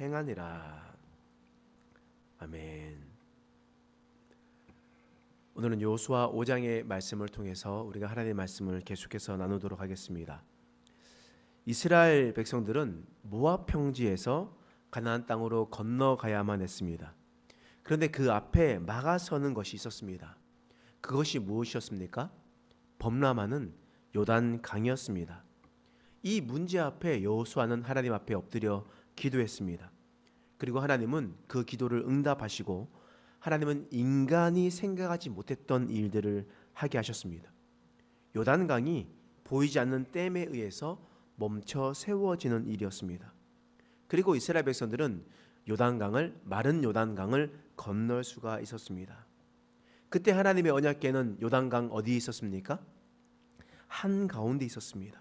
행하니라. 아멘. 오늘은 여호수아 5장의 말씀을 통해서 우리가 하나님의 말씀을 계속해서 나누도록 하겠습니다. 이스라엘 백성들은 모압 평지에서 가나안 땅으로 건너가야만 했습니다. 그런데 그 앞에 막아서는 것이 있었습니다. 그것이 무엇이었습니까? 범람하는 요단강이었습니다. 이 문제 앞에 여호수아는 하나님 앞에 엎드려 기도했습니다. 그리고 하나님은 그 기도를 응답하시고 하나님은 인간이 생각하지 못했던 일들을 하게 하셨습니다. 요단강이 보이지 않는 댐에 의해서 멈춰 세워지는 일이었습니다. 그리고 이스라엘 백성들은 마른 요단강을 건널 수가 있었습니다. 그때 하나님의 언약궤는 요단강 어디에 있었습니까? 한가운데 있었습니다.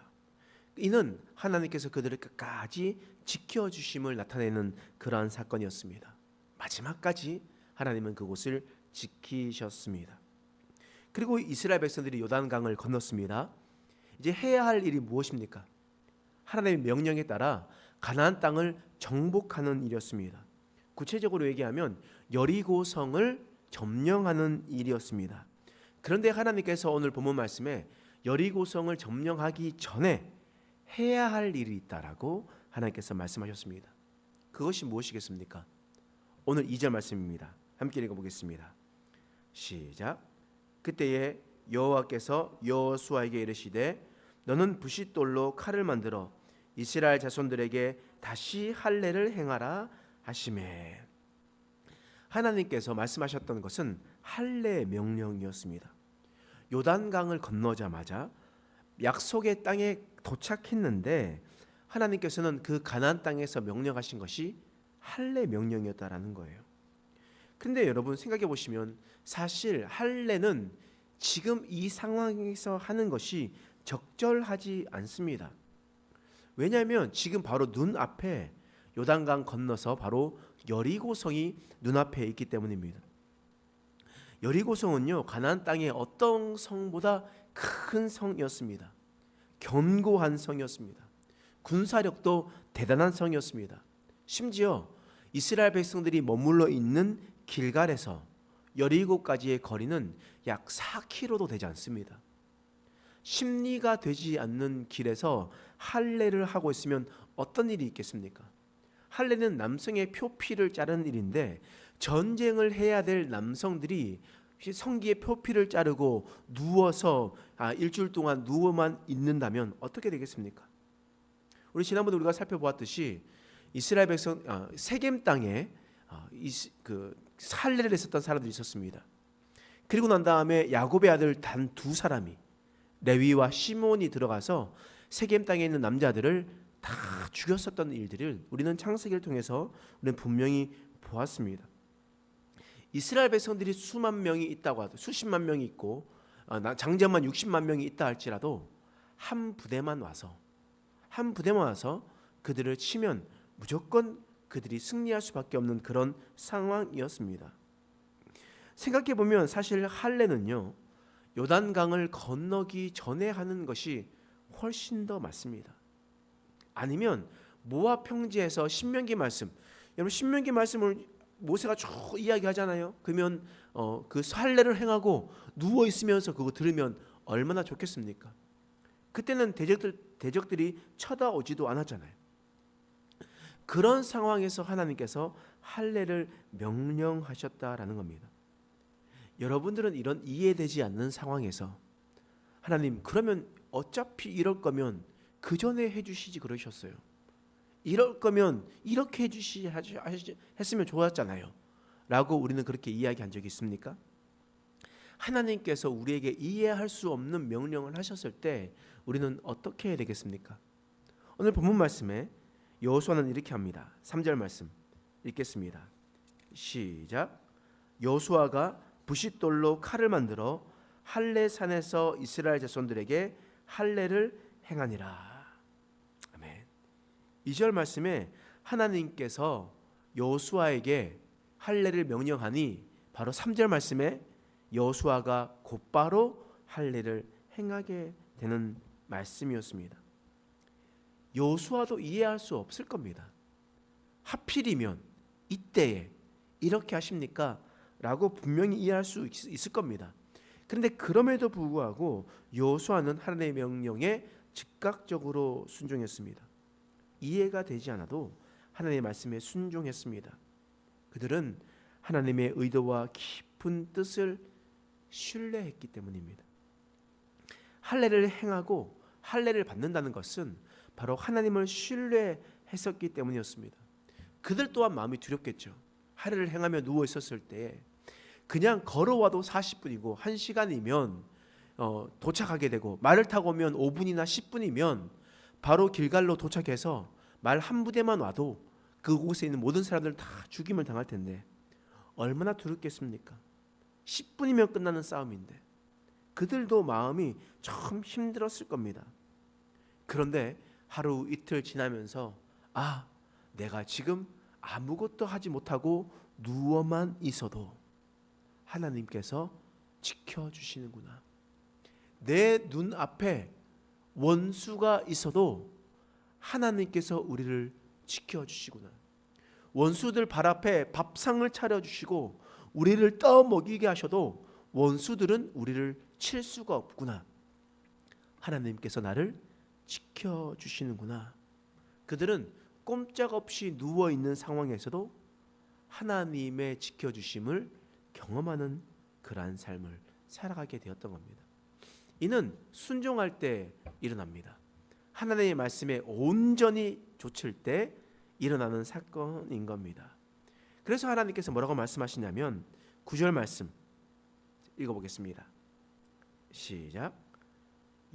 이는 하나님께서 그들을 끝까지 지켜주심을 나타내는 그러한 사건이었습니다. 마지막까지 하나님은 그곳을 지키셨습니다. 그리고 이스라엘 백성들이 요단강을 건넜습니다. 이제 해야 할 일이 무엇입니까? 하나님의 명령에 따라 가나안 땅을 정복하는 일이었습니다. 구체적으로 얘기하면 여리고성을 점령하는 일이었습니다. 그런데 하나님께서 오늘 본문 말씀에 여리고성을 점령하기 전에 해야 할 일이 있다라고 하나님께서 말씀하셨습니다. 그것이 무엇이겠습니까? 오늘 2절 말씀입니다. 함께 읽어보겠습니다. 시작. 그때에 여호와께서 여호수아에게 이르시되 너는 부싯돌로 칼을 만들어 이스라엘 자손들에게 다시 할례를 행하라 하시매. 하나님께서 말씀하셨던 것은 할례 명령이었습니다. 요단강을 건너자마자 약속의 땅에 도착했는데 하나님께서는 그 가나안 땅에서 명령하신 것이 할례 명령이었다라는 거예요. 그런데 여러분 생각해 보시면 사실 할례는 지금 이 상황에서 하는 것이 적절하지 않습니다. 왜냐하면 지금 바로 눈앞에 요단강 건너서 바로 여리고성이 눈앞에 있기 때문입니다. 여리고성은요 가나안 땅의 어떤 성보다 큰 성이었습니다. 견고한 성이었습니다. 군사력도 대단한 성이었습니다. 심지어 이스라엘 백성들이 머물러 있는 길갈에서 여리고까지의 거리는 약 4km도 되지 않습니다. 십리가 되지 않는 길에서 할례를 하고 있으면 어떤 일이 있겠습니까? 할례는 남성의 표피를 자르는 일인데 전쟁을 해야 될 남성들이 성기의 표피를 자르고 누워서 일주일 동안 누워만 있는다면 어떻게 되겠습니까? 우리 지난번에 우리가 살펴보았듯이 이스라엘 백성 세겜 땅에 그 할례를 했었던 사람들이 있었습니다. 그리고 난 다음에 야곱의 아들 단 두 사람이 레위와 시몬이 들어가서 세겜 땅에 있는 남자들을 다 죽였었던 일들을 우리는 창세기를 통해서 우리는 분명히 보았습니다. 이스라엘 백성들이 수만 명이 있다고 하도 수십만 명이 있고 장자만 60만 명이 있다 할지라도 한 부대만 와서 그들을 치면 무조건 그들이 승리할 수밖에 없는 그런 상황이었습니다. 생각해 보면 사실 할례는요 요단강을 건너기 전에 하는 것이 훨씬 더 맞습니다. 아니면 모압 평지에서 신명기 말씀, 여러분 신명기 말씀을 모세가 쭉 이야기하잖아요. 그러면 그 할례를 행하고 누워 있으면서 그거 들으면 얼마나 좋겠습니까? 그때는 대적들이 쳐다오지도 않았잖아요. 그런 상황에서 하나님께서 할례를 명령하셨다라는 겁니다. 여러분들은 이런 이해되지 않는 상황에서 하나님 그러면 어차피 이럴 거면 그 전에 해주시지 그러셨어요. 이럴 거면 이렇게 했으면 좋았잖아요 라고 우리는 그렇게 이야기한 적이 있습니까? 하나님께서 우리에게 이해할 수 없는 명령을 하셨을 때 우리는 어떻게 해야 되겠습니까? 오늘 본문 말씀에 여호수아는 이렇게 합니다. 3절 말씀 읽겠습니다. 시작. 여호수아가 부싯돌로 칼을 만들어 할례산에서 이스라엘 자손들에게 할례를 행하니라. 2절 말씀에 하나님께서 여호수아에게 할례를 명령하니 바로 3절 말씀에 여호수아가 곧바로 할례를 행하게 되는 말씀이었습니다. 여호수아도 이해할 수 없을 겁니다. 하필이면 이때에 이렇게 하십니까? 라고 분명히 이해할 수 있을 겁니다. 그런데 그럼에도 불구하고 여호수아는 하나님의 명령에 즉각적으로 순종했습니다. 이해가 되지 않아도 하나님의 말씀에 순종했습니다. 그들은 하나님의 의도와 깊은 뜻을 신뢰했기 때문입니다. 할례를 행하고 할례를 받는다는 것은 바로 하나님을 신뢰했었기 때문이었습니다. 그들 또한 마음이 두렵겠죠. 할례를 행하며 누워 있었을 때 그냥 걸어와도 40분이고 1시간이면 도착하게 되고, 말을 타고 오면 5분이나 10분이면 바로 길갈로 도착해서 말 한 부대만 와도 그곳에 있는 모든 사람들 다 죽임을 당할 텐데 얼마나 두렵겠습니까? 10분이면 끝나는 싸움인데 그들도 마음이 참 힘들었을 겁니다. 그런데 하루 이틀 지나면서 내가 지금 아무것도 하지 못하고 누워만 있어도 하나님께서 지켜주시는구나. 내 눈앞에 원수가 있어도 하나님께서 우리를 지켜주시구나. 원수들 발 앞에 밥상을 차려주시고 우리를 떠먹이게 하셔도 원수들은 우리를 칠 수가 없구나. 하나님께서 나를 지켜주시는구나. 그들은 꼼짝없이 누워있는 상황에서도 하나님의 지켜주심을 경험하는 그러한 삶을 살아가게 되었던 겁니다. 이는 순종할 때 일어납니다. 하나님의 말씀에 온전히 좇을 때 일어나는 사건인 겁니다. 그래서 하나님께서 뭐라고 말씀하시냐면 9절 말씀 읽어보겠습니다. 시작.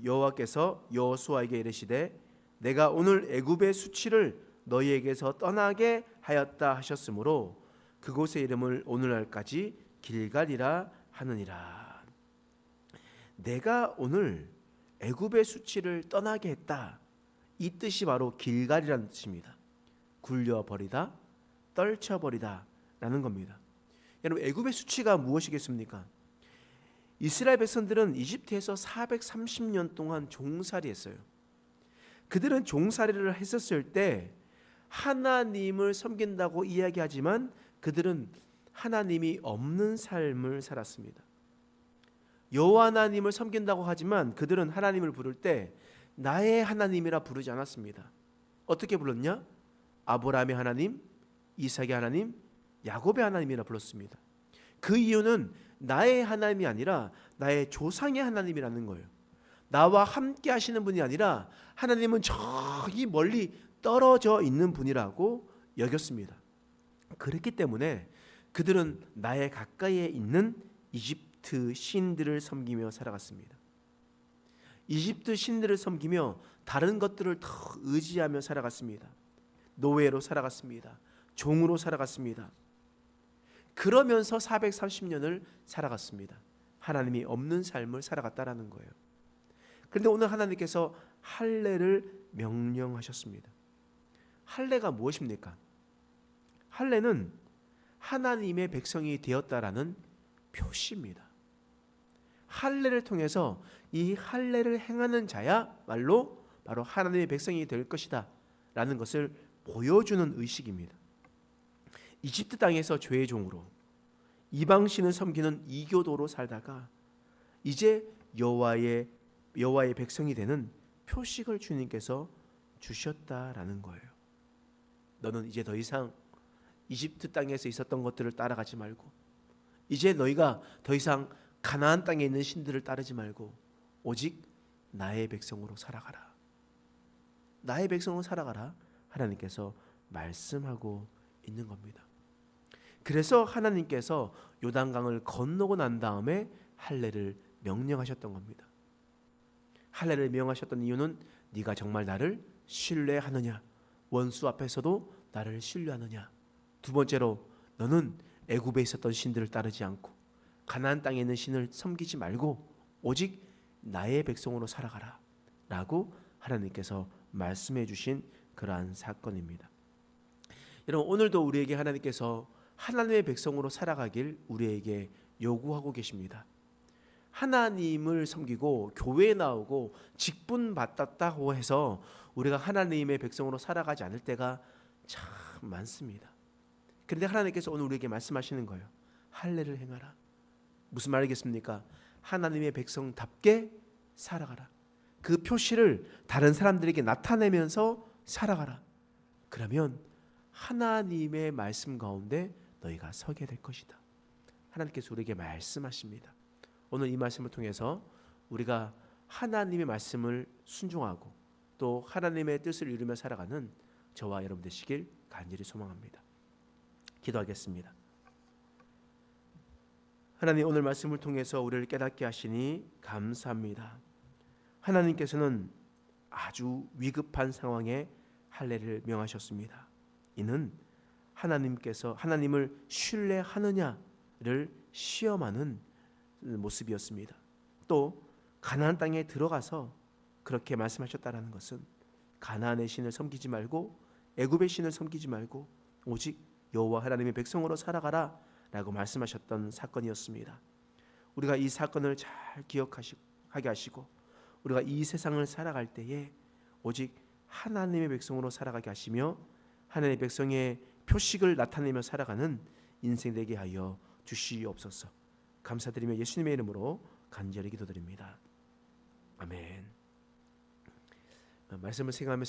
여호와께서 여호수아에게 이르시되 내가 오늘 애굽의 수치를 너희에게서 떠나게 하였다 하셨으므로 그곳의 이름을 오늘날까지 길갈이라 하느니라. 내가 오늘 애굽의 수치를 떠나게 했다. 이 뜻이 바로 길갈이라는 뜻입니다. 굴려버리다, 떨쳐버리다 라는 겁니다. 여러분, 애굽의 수치가 무엇이겠습니까? 이스라엘 백성들은 이집트에서 430년 동안 종살이했어요. 그들은 종살이를 했었을 때 하나님을 섬긴다고 이야기하지만 그들은 하나님이 없는 삶을 살았습니다. 여호와 하나님을 섬긴다고 하지만 그들은 하나님을 부를 때 나의 하나님이라 부르지 않았습니다. 어떻게 불렀냐? 아브라함의 하나님, 이삭의 하나님, 야곱의 하나님이라 불렀습니다. 그 이유는 나의 하나님이 아니라 나의 조상의 하나님이라는 거예요. 나와 함께 하시는 분이 아니라 하나님은 저기 멀리 떨어져 있는 분이라고 여겼습니다. 그렇기 때문에 그들은 나의 가까이에 있는 이집트 신들을 섬기며 살아갔습니다. 이집트 신들을 섬기며 다른 것들을 더 의지하며 살아갔습니다. 노예로 살아갔습니다. 종으로 살아갔습니다. 그러면서 430년을 살아갔습니다. 하나님이 없는 삶을 살아갔다라는 거예요. 그런데 오늘 하나님께서 할례를 명령하셨습니다. 할례가 무엇입니까? 할례는 하나님의 백성이 되었다라는 표시입니다. 할례를 통해서 이 할례를 행하는 자야말로 바로 하나님의 백성이 될 것이다 라는 것을 보여주는 의식입니다. 이집트 땅에서 죄의 종으로 이방신을 섬기는 이교도로 살다가 이제 여호와의 백성이 되는 표식을 주님께서 주셨다라는 거예요. 너는 이제 더 이상 이집트 땅에서 있었던 것들을 따라가지 말고 이제 너희가 더 이상 가나안 땅에 있는 신들을 따르지 말고 오직 나의 백성으로 살아가라. 나의 백성으로 살아가라. 하나님께서 말씀하고 있는 겁니다. 그래서 하나님께서 요단강을 건너고 난 다음에 할례를 명령하셨던 겁니다. 할례를 명령하셨던 이유는 네가 정말 나를 신뢰하느냐, 원수 앞에서도 나를 신뢰하느냐. 두 번째로 너는 애굽에 있었던 신들을 따르지 않고 가나안 땅에 있는 신을 섬기지 말고 오직 나의 백성으로 살아가라 라고 하나님께서 말씀해 주신 그러한 사건입니다. 여러분, 오늘도 우리에게 하나님께서 하나님의 백성으로 살아가길 우리에게 요구하고 계십니다. 하나님을 섬기고 교회에 나오고 직분 받았다고 해서 우리가 하나님의 백성으로 살아가지 않을 때가 참 참 많습니다. 그런데 하나님께서 오늘 우리에게 말씀하시는 거예요. 할례를 행하라. 무슨 말이겠습니까? 하나님의 백성답게 살아가라. 그 표시를 다른 사람들에게 나타내면서 살아가라. 그러면 하나님의 말씀 가운데 너희가 서게 될 것이다. 하나님께서 우리에게 말씀하십니다. 오늘 이 말씀을 통해서 우리가 하나님의 말씀을 순종하고 또 하나님의 뜻을 이루며 살아가는 저와 여러분 되시길 간절히 소망합니다. 기도하겠습니다. 하나님, 오늘 말씀을 통해서 우리를 깨닫게 하시니 감사합니다. 하나님께서는 아주 위급한 상황에 할례를 명하셨습니다. 이는 하나님께서 하나님을 신뢰하느냐를 시험하는 모습이었습니다. 또 가나안 땅에 들어가서 그렇게 말씀하셨다라는 것은 가나안의 신을 섬기지 말고 애굽의 신을 섬기지 말고 오직 여호와 하나님의 백성으로 살아가라 라고 말씀하셨던 사건이었습니다. 우리가 이 사건을 잘 기억하게 하시고 우리가 이 세상을 살아갈 때에 오직 하나님의 백성으로 살아가게 하시며 하나님의 백성의 표식을 나타내며 살아가는 인생 되게 하여 주시옵소서. 감사드리며 예수님의 이름으로 간절히 기도드립니다. 아멘. 말씀을 생각하면서